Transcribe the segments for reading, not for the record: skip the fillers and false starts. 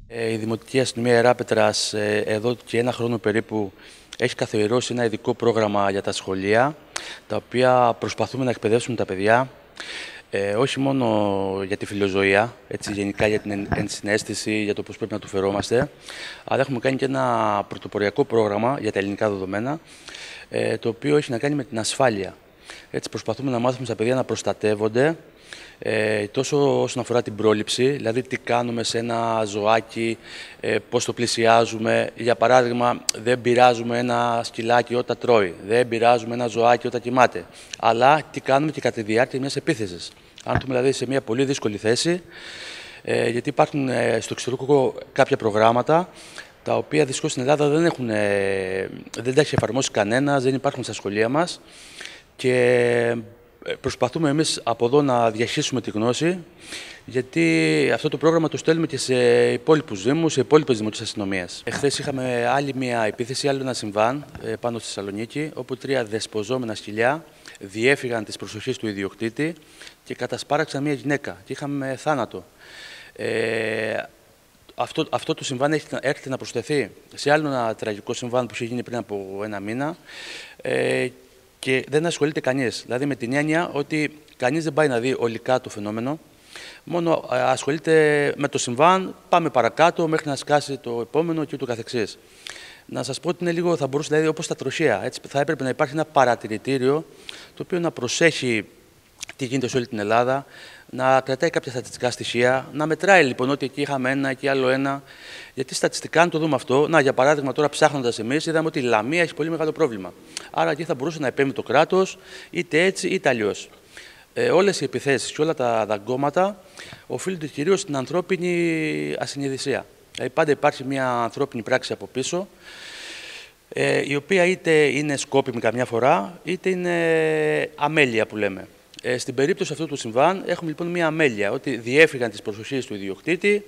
Η Δημοτική Αστυνομία Ιεράπετρας εδώ και ένα χρόνο περίπου έχει καθιερώσει ένα ειδικό πρόγραμμα για τα σχολεία, τα οποία προσπαθούμε να εκπαιδεύσουμε τα παιδιά, όχι μόνο για τη φιλοζωία, έτσι, γενικά για την ενσυναίσθηση, για το πώς πρέπει να του φερόμαστε, αλλά έχουμε κάνει και ένα πρωτοποριακό πρόγραμμα για τα ελληνικά δεδομένα, το οποίο έχει να κάνει με την ασφάλεια. Έτσι, προσπαθούμε να μάθουμε στα παιδιά να προστατεύονται, τόσο όσον αφορά την πρόληψη, δηλαδή τι κάνουμε σε ένα ζωάκι, πώς το πλησιάζουμε. Για παράδειγμα, δεν πειράζουμε ένα σκυλάκι όταν τρώει, δεν πειράζουμε ένα ζωάκι όταν κοιμάται, αλλά τι κάνουμε και κατά τη διάρκεια μιας επίθεσης. Αν το δηλαδή σε μια πολύ δύσκολη θέση, γιατί υπάρχουν στο εξωτερικό κάποια προγράμματα, τα οποία δυστυχώς στην Ελλάδα δεν τα έχει εφαρμόσει κανένας, δεν υπάρχουν στα σχολεία μας. Και προσπαθούμε εμείς από εδώ να διαχύσουμε τη γνώση, γιατί αυτό το πρόγραμμα το στέλνουμε και σε υπόλοιπους δήμους, σε υπόλοιπες δημοτικές αστυνομίες. Εχθές είχαμε άλλη μια επίθεση, άλλο ένα συμβάν πάνω στη Θεσσαλονίκη, όπου 3 δεσποζόμενα σκυλιά διέφυγαν της προσοχής του ιδιοκτήτη και κατασπάραξαν μια γυναίκα και είχαμε θάνατο. Αυτό το συμβάν έρχεται να προσθεθεί σε άλλο ένα τραγικό συμβάν που είχε γίνει πριν από ένα μήνα, και δεν ασχολείται κανείς. Δηλαδή με την έννοια ότι κανείς δεν πάει να δει ολικά το φαινόμενο, μόνο ασχολείται με το συμβάν, πάμε παρακάτω μέχρι να σκάσει το επόμενο και ούτω καθεξής. Να σας πω ότι είναι λίγο, θα μπορούσε, δηλαδή, όπως τα τροχαία. Έτσι, θα έπρεπε να υπάρχει ένα παρατηρητήριο το οποίο να προσέχει τι γίνεται σε όλη την Ελλάδα, να κρατάει κάποια στατιστικά στοιχεία, να μετράει λοιπόν ότι εκεί είχαμε ένα, εκεί άλλο ένα. Γιατί στατιστικά, αν το δούμε αυτό, για παράδειγμα, τώρα ψάχνοντας εμείς, είδαμε ότι η Λαμία έχει πολύ μεγάλο πρόβλημα. Άρα εκεί θα μπορούσε να επέμβει το κράτος, είτε έτσι είτε αλλιώς. Όλες οι επιθέσεις και όλα τα δαγκώματα οφείλονται κυρίως στην ανθρώπινη ασυνειδησία. Δηλαδή, πάντα υπάρχει μια ανθρώπινη πράξη από πίσω, η οποία είτε είναι σκόπιμη καμιά φορά, είτε είναι αμέλεια που λέμε. Στην περίπτωση αυτού του συμβάν έχουμε λοιπόν μια αμέλεια, ότι διέφυγαν της προσοχής του ιδιοκτήτη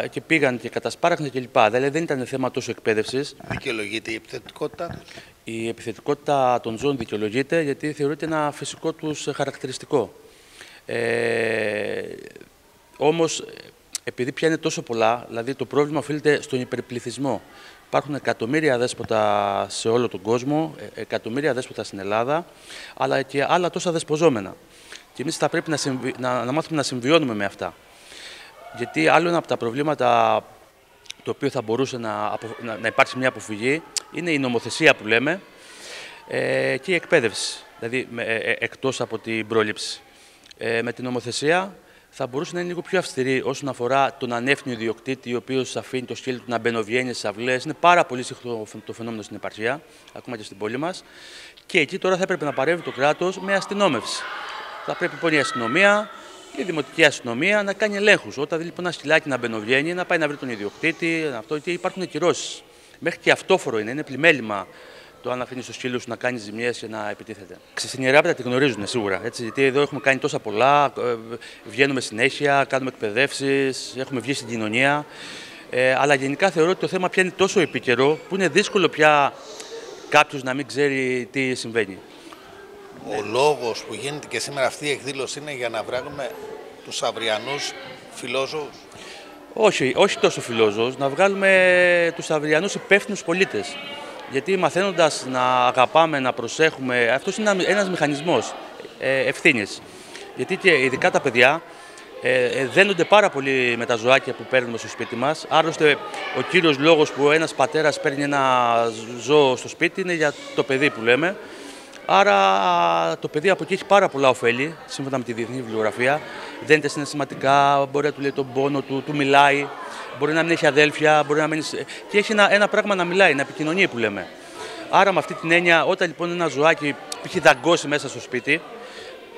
και πήγαν και κατασπάραξαν κλπ. Δηλαδή δεν ήταν θέμα τόσο εκπαίδευσης. Δικαιολογείται η επιθετικότητα? Η επιθετικότητα των ζώων δικαιολογείται γιατί θεωρείται ένα φυσικό τους χαρακτηριστικό. Όμως, επειδή πια είναι τόσο πολλά, δηλαδή το πρόβλημα οφείλεται στον υπερπληθυσμό. Υπάρχουν εκατομμύρια δέσποτα σε όλο τον κόσμο, εκατομμύρια δέσποτα στην Ελλάδα, αλλά και άλλα τόσα δεσποζόμενα. Και εμείς θα πρέπει να μάθουμε να συμβιώνουμε με αυτά. Γιατί άλλο ένα από τα προβλήματα το οποίο θα μπορούσε να υπάρξει μια αποφυγή είναι η νομοθεσία που λέμε και η εκπαίδευση, δηλαδή εκτός από την πρόληψη. Με την νομοθεσία θα μπορούσε να είναι λίγο πιο αυστηρή όσον αφορά τον ανεύθυνο ιδιοκτήτη, ο οποίος αφήνει το σκύλι του να μπαινοβγαίνει στις αυλές. Είναι πάρα πολύ συχνό το φαινόμενο στην επαρχία, ακόμα και στην πόλη μας. Και εκεί τώρα θα έπρεπε να παρέμβει το κράτος με αστυνόμευση. Θα πρέπει λοιπόν η αστυνομία, η δημοτική αστυνομία να κάνει ελέγχους. Όταν δει λοιπόν ένα σκυλάκι να μπαινοβγαίνει, να πάει να βρει τον ιδιοκτήτη, και υπάρχουν κυρώσεις. Μέχρι και αυτόφορο είναι πλημέλημα το αν αφήνει το σκύλο σου να κάνει ζημιές και να επιτίθεται. Στην Ιεράπετρα τη γνωρίζουν σίγουρα. Έτσι, γιατί εδώ έχουμε κάνει τόσα πολλά, βγαίνουμε συνέχεια, κάνουμε εκπαιδεύσεις, έχουμε βγει στην κοινωνία. Αλλά γενικά θεωρώ ότι το θέμα πια είναι τόσο επίκαιρο που είναι δύσκολο πια κάποιος να μην ξέρει τι συμβαίνει. Ο λόγος που γίνεται και σήμερα αυτή η εκδήλωση είναι για να βγάλουμε τους αυριανούς φιλόζωους? Όχι τόσο φιλόζωους, να βγάλουμε τους αυριανούς υπεύθυνους πολίτες. Γιατί μαθαίνοντας να αγαπάμε, να προσέχουμε, αυτός είναι ένας μηχανισμός ευθύνης. Γιατί και ειδικά τα παιδιά δένονται πάρα πολύ με τα ζωάκια που παίρνουμε στο σπίτι μας. Άλλωστε, ο κύριος λόγος που ένας πατέρας παίρνει ένα ζώο στο σπίτι είναι για το παιδί που λέμε. Άρα το παιδί από εκεί έχει πάρα πολλά ωφέλη, σύμφωνα με τη διεθνή βιβλιογραφία. Δένεται συναισθηματικά, μπορεί να του λέει τον πόνο του, του μιλάει. Μπορεί να μην έχει αδέλφια, μπορεί να μην... και έχει ένα πράγμα να μιλάει, να επικοινωνεί που λέμε. Άρα με αυτή την έννοια, όταν λοιπόν ένα ζωάκι έχει δαγκώσει μέσα στο σπίτι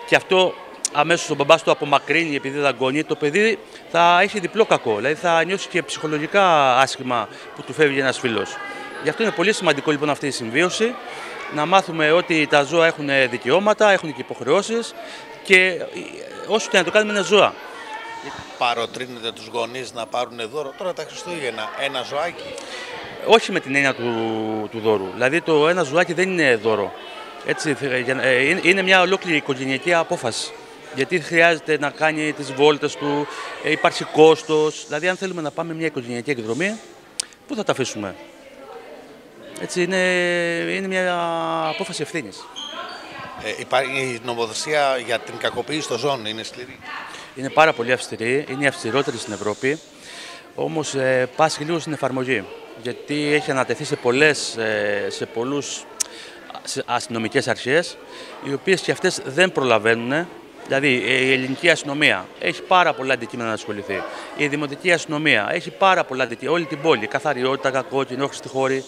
και αυτό αμέσως ο μπαμπάς του απομακρύνει επειδή δαγκώνει, το παιδί θα έχει διπλό κακό. Δηλαδή θα νιώσει και ψυχολογικά άσχημα που του φεύγει ένας φίλος. Γι' αυτό είναι πολύ σημαντικό λοιπόν αυτή η συμβίωση, να μάθουμε ότι τα ζώα έχουν δικαιώματα, έχουν και υποχρεώσεις και όσο και να το κάνουμε είναι ζώα. Παροτρύνετε τους γονείς να πάρουν δώρο τώρα τα Χριστούγεννα, ένα ζωάκι? Όχι με την έννοια του δώρου. Δηλαδή το ένα ζωάκι δεν είναι δώρο. Έτσι, είναι μια ολόκληρη οικογενειακή απόφαση. Γιατί χρειάζεται να κάνει τις βόλτες του, υπάρχει κόστος. Δηλαδή, αν θέλουμε να πάμε μια οικογενειακή εκδρομή, πού θα τα αφήσουμε? Έτσι, είναι μια απόφαση ευθύνης. Υπάρχει η νομοθεσία για την κακοποίηση των ζώων, είναι σκληρή? Είναι πάρα πολύ αυστηρή, είναι η αυστηρότερη στην Ευρώπη. Όμως πάσχει λίγο στην εφαρμογή. Γιατί έχει ανατεθεί σε πολλούς αστυνομικές αρχές, οι οποίες και αυτές δεν προλαβαίνουν. Δηλαδή, η ελληνική αστυνομία έχει πάρα πολλά αντικείμενα να ασχοληθεί. Η δημοτική αστυνομία έχει πάρα πολλά αντικείμενα. Όλη την πόλη, καθαριότητα, κακό, κοινόχρηστη χώρη.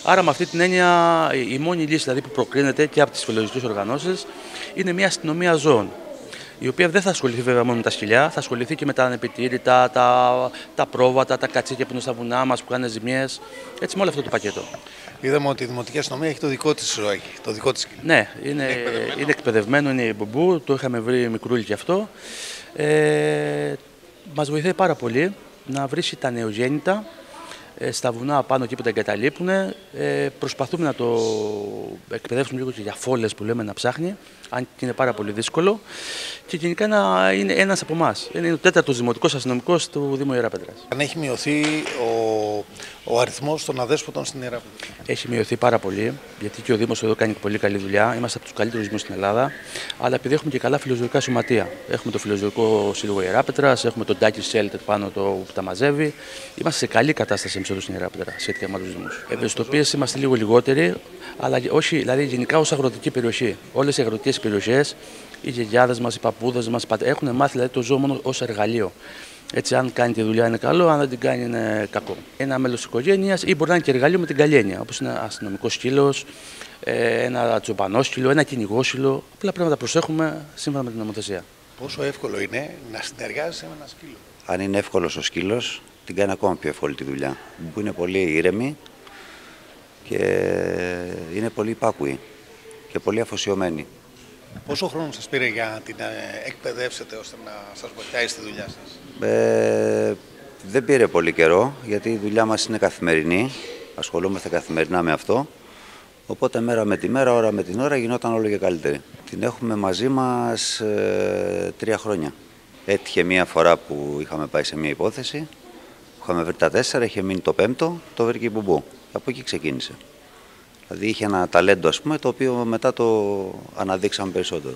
Άρα, με αυτή την έννοια, η μόνη λύση δηλαδή, που προκρίνεται και από τις φιλοζωικές οργανώσεις είναι μια αστυνομία ζώων. Η οποία δεν θα ασχοληθεί βέβαια μόνο με τα σκυλιά, θα ασχοληθεί και με τα ανεπιτήρητα, τα πρόβατα, τα κατσίκια που είναι στα βουνά μας, που κάνουν ζημιές. Έτσι, με όλο αυτό το πακέτο. Είδαμε ότι η δημοτική αστυνομία έχει το δικό της ζωάκι, το δικό της σκυλί. Ναι, είναι εκπαιδευμένο, είναι η Μπουμπού, το είχαμε βρει μικρούλι κι αυτό. Μας βοηθάει πάρα πολύ να βρίσκει τα νεογέννητα στα βουνά πάνω εκεί που τα εγκαταλείπουν. Προσπαθούμε να το εκπαιδεύσουμε λίγο και για φόλες που λέμε να ψάχνει, αν και είναι πάρα πολύ δύσκολο. Και γενικά είναι ένας από εμάς. Είναι ο 4ος δημοτικός αστυνομικός του Δήμου Ιεράπετρας. Αν έχει μειωθεί ο αριθμός των αδέσποτων στην Ιεράπετρα? Έχει μειωθεί πάρα πολύ, γιατί και ο Δήμος εδώ κάνει πολύ καλή δουλειά. Είμαστε από τους καλύτερους Δήμους στην Ελλάδα, αλλά επειδή έχουμε και καλά φιλοζωικά σωματεία. Έχουμε το Φιλοζωικό Σύλλογο Ιεράπετρας, έχουμε τον Τάκη Σέλτερ πάνω που τα μαζεύει. Είμαστε σε καλή κατάσταση εμείς εδώ στην Ιεράπετρα σχετικά με τους Δήμους. Ευαισθητοποίηση είμαστε λίγο λιγότεροι, αλλά όχι, δηλαδή γενικά ως αγροτική περιοχή. Όλες οι αγροτικές περιοχές, οι γιαγιάδες μας, οι παππούδες μας έχουν μάθει δηλαδή, το ζώο μόνο ως εργαλείο. Έτσι, αν κάνει τη δουλειά είναι καλό, αν δεν την κάνει είναι κακό. Ένα μέλος της οικογένειας ή μπορεί να είναι και εργαλείο με την καλή έννοια, όπως ένα αστυνομικό σκύλος, ένα τσοπανό σκύλο, ένα κυνηγό σκύλο. Απλά πρέπει να τα προσέχουμε σύμφωνα με την νομοθεσία. Πόσο εύκολο είναι να συνεργάζεσαι με ένα σκύλο? Αν είναι εύκολος ο σκύλος, την κάνει ακόμα πιο εύκολη τη δουλειά. Που είναι πολύ ήρεμη και είναι πολύ υπάκουη και πολύ αφοσιωμένη. Πόσο χρόνο σας πήρε για να την εκπαιδεύσετε ώστε να σας βοηθάει στη δουλειά σας? Δεν πήρε πολύ καιρό, γιατί η δουλειά μας είναι καθημερινή. Ασχολούμαστε καθημερινά με αυτό. Οπότε μέρα με τη μέρα, ώρα με την ώρα γινόταν όλο και καλύτερη. Την έχουμε μαζί μας 3 χρόνια. Έτυχε μία φορά που είχαμε πάει σε μία υπόθεση, είχαμε βρει τα 4, είχε μείνει το 5ο, το βρήκε η Μπουμπού. Και από εκεί ξεκίνησε. Δηλαδή είχε ένα ταλέντο, ας πούμε, το οποίο μετά το αναδείξαμε περισσότερο.